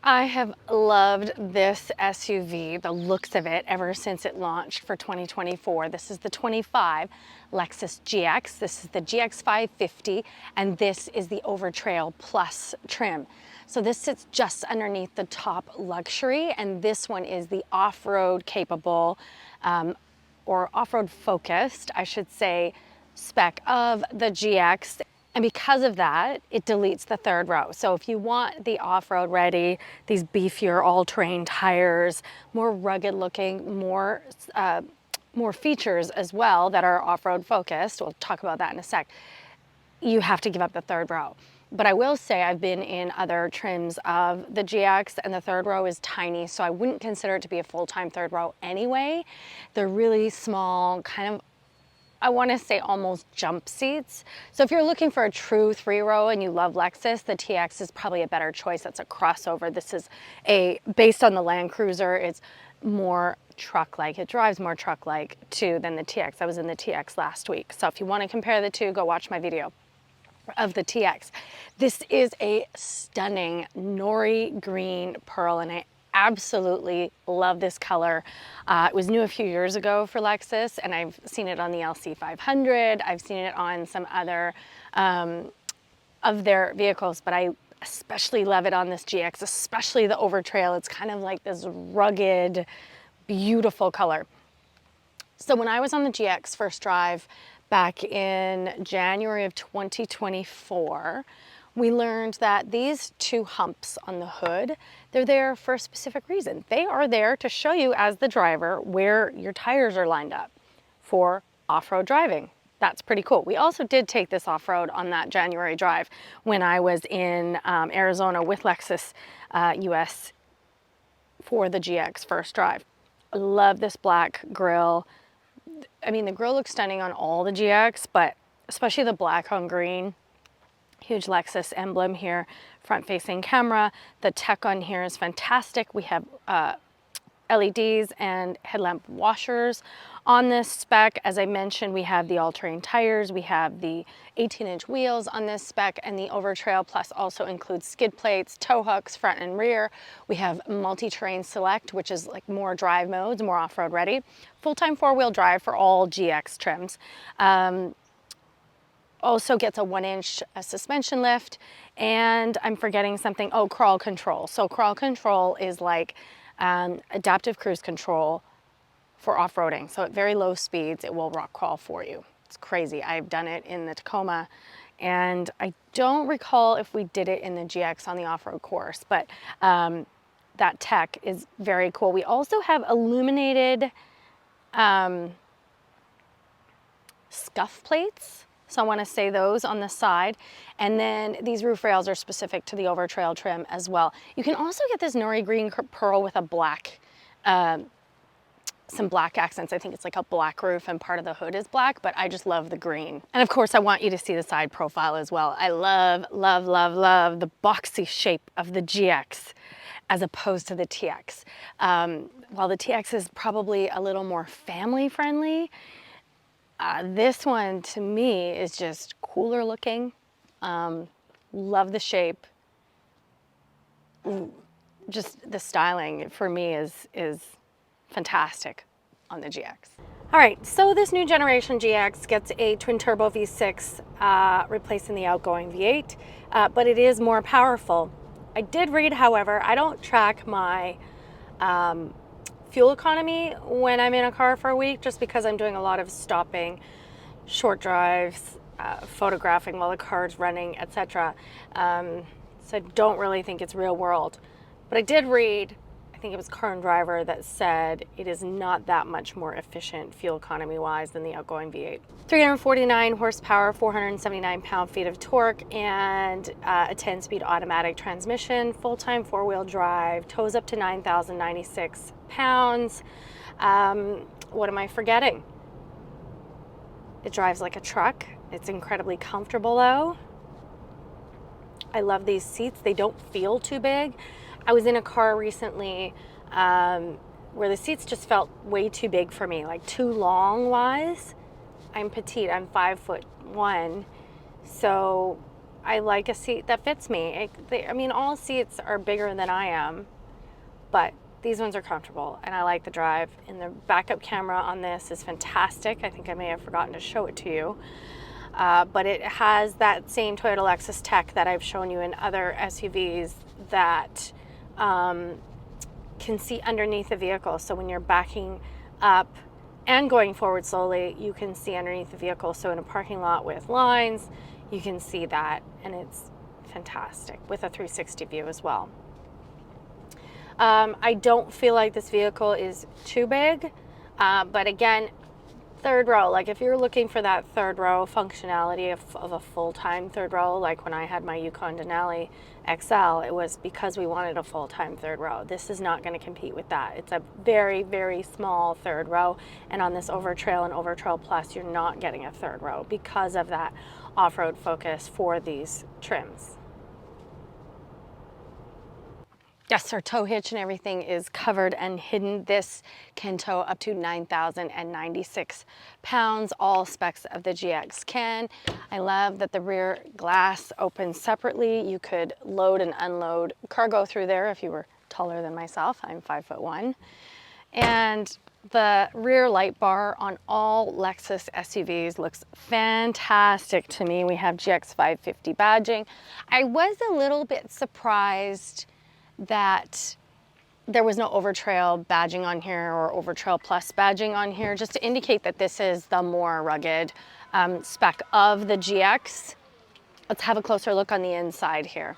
I have loved this SUV, the looks of it, ever since it launched for 2024. This is the 25 Lexus GX. This is the GX550, and this is the Overtrail Plus trim. So this sits just underneath the top luxury, and this one is the off-road capable, or off-road focused, I should say, spec of the GX. And because of that, it deletes the third row. So if you want the off-road ready, these beefier all-terrain tires, more rugged looking, more features as well that are off-road focused, we'll talk about that in a sec, you have to give up the third row. But I will say I've been in other trims of the GX and the third row is tiny, so I wouldn't consider it to be a full-time third row anyway. They're really small, kind of, I want to say almost jump seats. So if you're looking for a true three-row and you love Lexus, the TX is probably a better choice. That's a crossover. This is based on the Land Cruiser, it's more truck-like. It drives more truck-like too than the TX. I was in the TX last week. So if you want to compare the two, go watch my video of the TX. This is a stunning nori green pearl, and I absolutely love this color. It was new a few years ago for Lexus, and I've seen it on the LC500. I've seen it on some other of their vehicles, but I especially love it on this GX, especially the Overtrail. It's kind of like this rugged, beautiful color. So when I was on the GX first drive back in January of 2024, we learned that these two humps on the hood, they're there for a specific reason. They are there to show you as the driver where your tires are lined up for off-road driving. That's pretty cool. We also did take this off-road on that January drive when I was in Arizona with Lexus US for the GX first drive. I love this black grille. I mean, the grille looks stunning on all the GX, but especially the black on green. Huge Lexus emblem here, front-facing camera. The tech on here is fantastic. We have LEDs and headlamp washers on this spec. As I mentioned, we have the all-terrain tires. We have the 18-inch wheels on this spec, and the Overtrail Plus also includes skid plates, tow hooks, front and rear. We have multi-terrain select, which is like more drive modes, more off-road ready. Full-time four-wheel drive for all GX trims. Also gets a 1-inch suspension lift, and I'm forgetting something. Oh, crawl control. So crawl control is like adaptive cruise control for off-roading. So at very low speeds, it will rock crawl for you. It's crazy. I've done it in the Tacoma, and I don't recall if we did it in the GX on the off-road course, but that tech is very cool. We also have illuminated scuff plates. So I want to say those on the side. And then these roof rails are specific to the Overtrail trim as well. You can also get this nori green pearl with a black, some black accents. I think it's like a black roof and part of the hood is black, but I just love the green. And of course I want you to see the side profile as well. I love, love, love, love the boxy shape of the GX as opposed to the TX. While the TX is probably a little more family friendly, this one to me is just cooler looking. Love the shape. Just the styling for me is fantastic on the GX. All right, so this new generation GX gets a twin turbo V6 replacing the outgoing V8, but it is more powerful. I did read, however, I don't track my fuel economy when I'm in a car for a week, just because I'm doing a lot of stopping, short drives, photographing while the car's running, etc. So I don't really think it's real world. But I did read, I think it was Car and Driver, that said it is not that much more efficient fuel economy wise than the outgoing V8. 349 horsepower, 479 pound-feet of torque, and a 10-speed automatic transmission, full-time four-wheel drive, tows up to 9,096 pounds. What am I forgetting? It drives like a truck. It's incredibly comfortable though. I love these seats. They don't feel too big. I was in a car recently where the seats just felt way too big for me, like too long wise. I'm petite, I'm 5'1", so I like a seat that fits me. I mean, all seats are bigger than I am, but these ones are comfortable and I like the drive. And the backup camera on this is fantastic. I think I may have forgotten to show it to you. But it has that same Toyota Lexus tech that I've shown you in other SUVs that can see underneath the vehicle. So when you're backing up and going forward slowly, you can see underneath the vehicle. So in a parking lot with lines, you can see that, and it's fantastic with a 360 view as well. I don't feel like this vehicle is too big, but again, third row, like if you're looking for that third row functionality of a full-time third row, like when I had my Yukon Denali XL, it was because we wanted a full-time third row. This is not going to compete with that. It's a very, very small third row, and on this Overtrail and Overtrail Plus, you're not getting a third row because of that off-road focus for these trims. Yes, our tow hitch and everything is covered and hidden. This can tow up to 9,096 pounds. All specs of the GX can. I love that the rear glass opens separately. You could load and unload cargo through there if you were taller than myself. I'm 5'1". And the rear light bar on all Lexus SUVs looks fantastic to me. We have GX550 badging. I was a little bit surprised that there was no Overtrail badging on here or Overtrail Plus badging on here, just to indicate that this is the more rugged spec of the GX. Let's have a closer look on the inside here.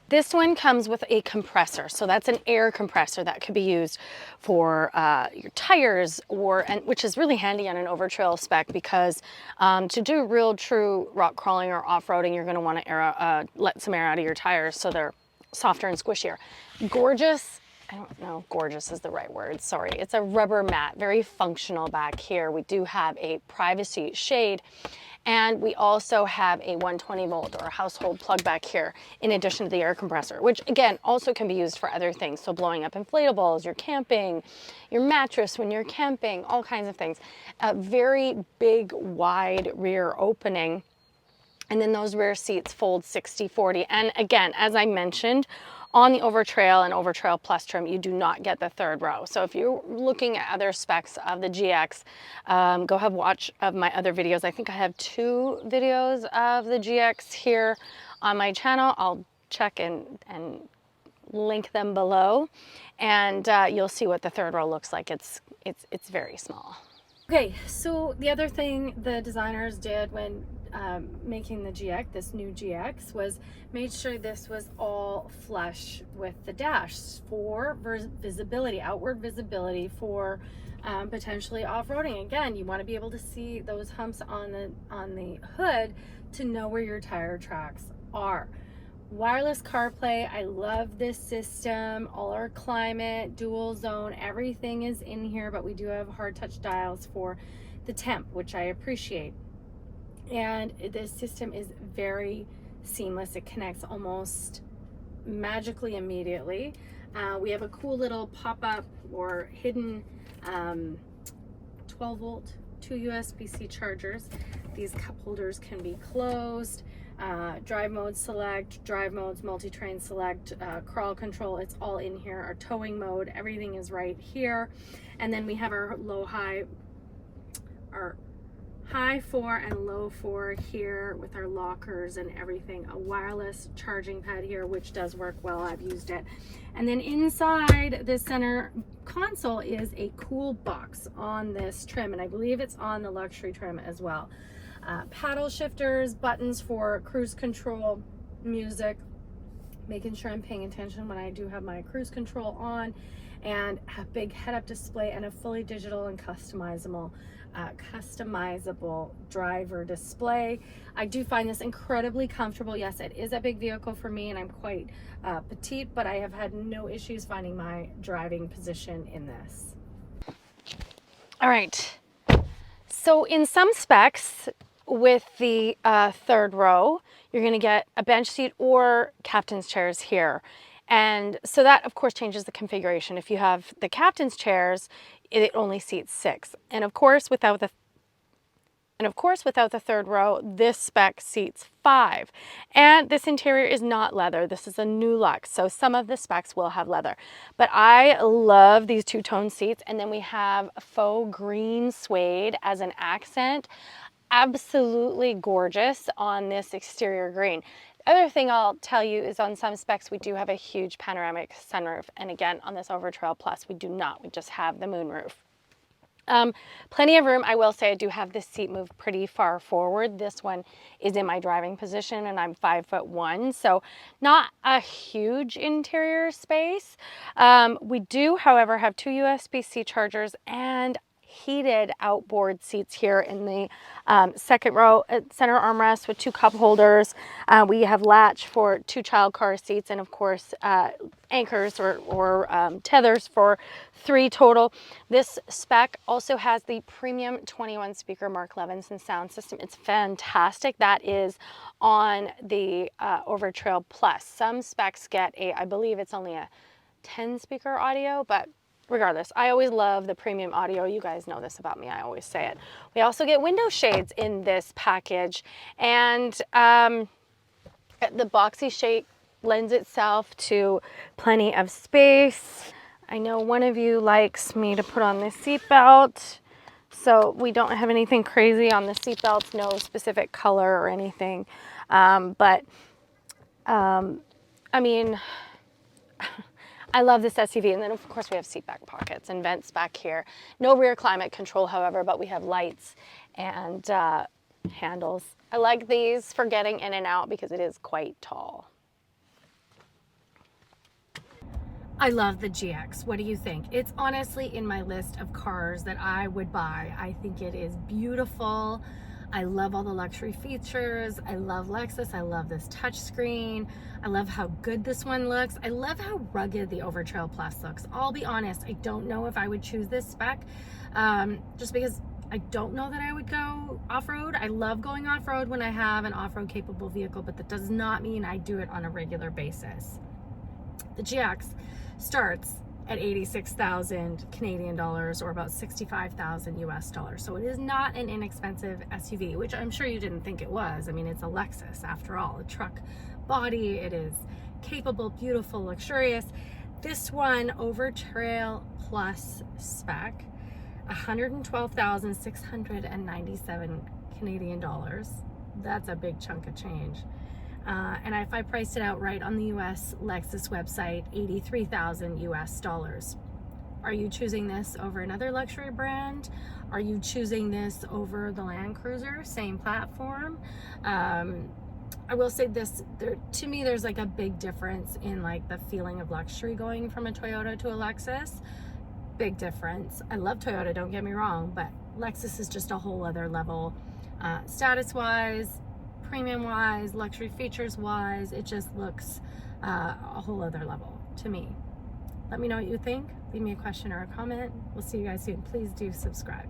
This one comes with a compressor, so that's an air compressor that could be used for your tires, which is really handy on an Overtrail spec, because to do real true rock crawling or off-roading, you're going to want to let some air out of your tires so they're softer and squishier. Gorgeous, I don't know if gorgeous is the right word, sorry. It's a rubber mat, very functional back here. We do have a privacy shade, and we also have a 120 volt or a household plug back here, in addition to the air compressor, which again also can be used for other things. So blowing up inflatables, you're camping, your mattress when you're camping, all kinds of things. A very big, wide rear opening. And then those rear seats fold 60/40. And again, as I mentioned, on the Overtrail and Overtrail Plus trim, you do not get the third row. So if you're looking at other specs of the GX, go have watch of my other videos. I think I have 2 videos of the GX here on my channel. I'll check and link them below, and you'll see what the third row looks like. It's very small. Okay, so the other thing the designers did when making the GX, this new GX, was made sure this was all flush with the dash for visibility, outward visibility for potentially off-roading. Again, you want to be able to see those humps on the hood to know where your tire tracks are. Wireless CarPlay, I love this system. All our climate, dual zone, everything is in here, but we do have hard touch dials for the temp, which I appreciate. And this system is very seamless. It connects almost magically immediately. We have a cool little pop-up or hidden 12 volt, 2 USB-C chargers. These cup holders can be closed. Drive mode select, drive modes, multi-train select, crawl control, it's all in here. Our towing mode, everything is right here. And then we have our high 4 and low 4 here with our lockers and everything. A wireless charging pad here, which does work well. I've used it. And then inside the center console is a cool box on this trim, and I believe it's on the luxury trim as well. Paddle shifters, buttons for cruise control, music, making sure I'm paying attention when I do have my cruise control on, and a big head-up display and a fully digital and customizable driver display. I do find this incredibly comfortable. Yes, it is a big vehicle for me, and I'm quite petite, but I have had no issues finding my driving position in this. All right, so in some specs with the third row, you're going to get a bench seat or captain's chairs here. And so that, of course, changes the configuration. If you have the captain's chairs, it only seats 6. And of course, without the And of course, without the third row, this spec seats 5. And this interior is not leather. This is a new Lux, so some of the specs will have leather. But I love these two-tone seats. And then we have faux green suede as an accent. Absolutely gorgeous on this exterior green. The other thing I'll tell you is on some specs, we do have a huge panoramic sunroof. And again, on this Overtrail Plus, we do not. We just have the moonroof. Plenty of room. I will say I do have this seat moved pretty far forward. This one is in my driving position and I'm 5'1", so not a huge interior space. We do, however, have 2 USB-C chargers and heated outboard seats here in the second row, center armrest with 2 cup holders. We have latch for 2 child car seats, and of course anchors or tethers for 3 total. This spec also has the premium 21 speaker Mark Levinson sound system. It's fantastic. That is on the Overtrail Plus. Some specs get I believe it's only a 10 speaker audio, but regardless, I always love the premium audio. You guys know this about me. I always say it. We also get window shades in this package, and the boxy shape lends itself to plenty of space. I know one of you likes me to put on the seatbelt, so we don't have anything crazy on the seatbelts, no specific color or anything. I mean, I love this SUV. And then of course we have seat back pockets and vents back here. No rear climate control, however, but we have lights and handles. I like these for getting in and out because it is quite tall. I love the GX. What do you think? It's honestly in my list of cars that I would buy. I think it is beautiful. I love all the luxury features. I love Lexus. I love this touchscreen. I love how good this one looks. I love how rugged the Overtrail Plus looks. I'll be honest, I don't know if I would choose this spec just because I don't know that I would go off-road. I love going off-road when I have an off-road capable vehicle, but that does not mean I do it on a regular basis. The GX starts at 86,000 Canadian dollars, or about 65,000 US dollars. So it is not an inexpensive SUV, which I'm sure you didn't think it was. I mean, it's a Lexus after all, a truck body. It is capable, beautiful, luxurious. This one, Overtrail Plus spec, 112,697 Canadian dollars. That's a big chunk of change. And if I priced it out right on the US Lexus website, 83,000 US dollars. Are you choosing this over another luxury brand? Are you choosing this over the Land Cruiser, same platform? I will say this, to me, there's like a big difference in like the feeling of luxury going from a Toyota to a Lexus. Big difference. I love Toyota, don't get me wrong, but Lexus is just a whole other level. Status-wise, premium-wise, luxury features-wise, it just looks a whole other level to me. Let me know what you think. Leave me a question or a comment. We'll see you guys soon. Please do subscribe.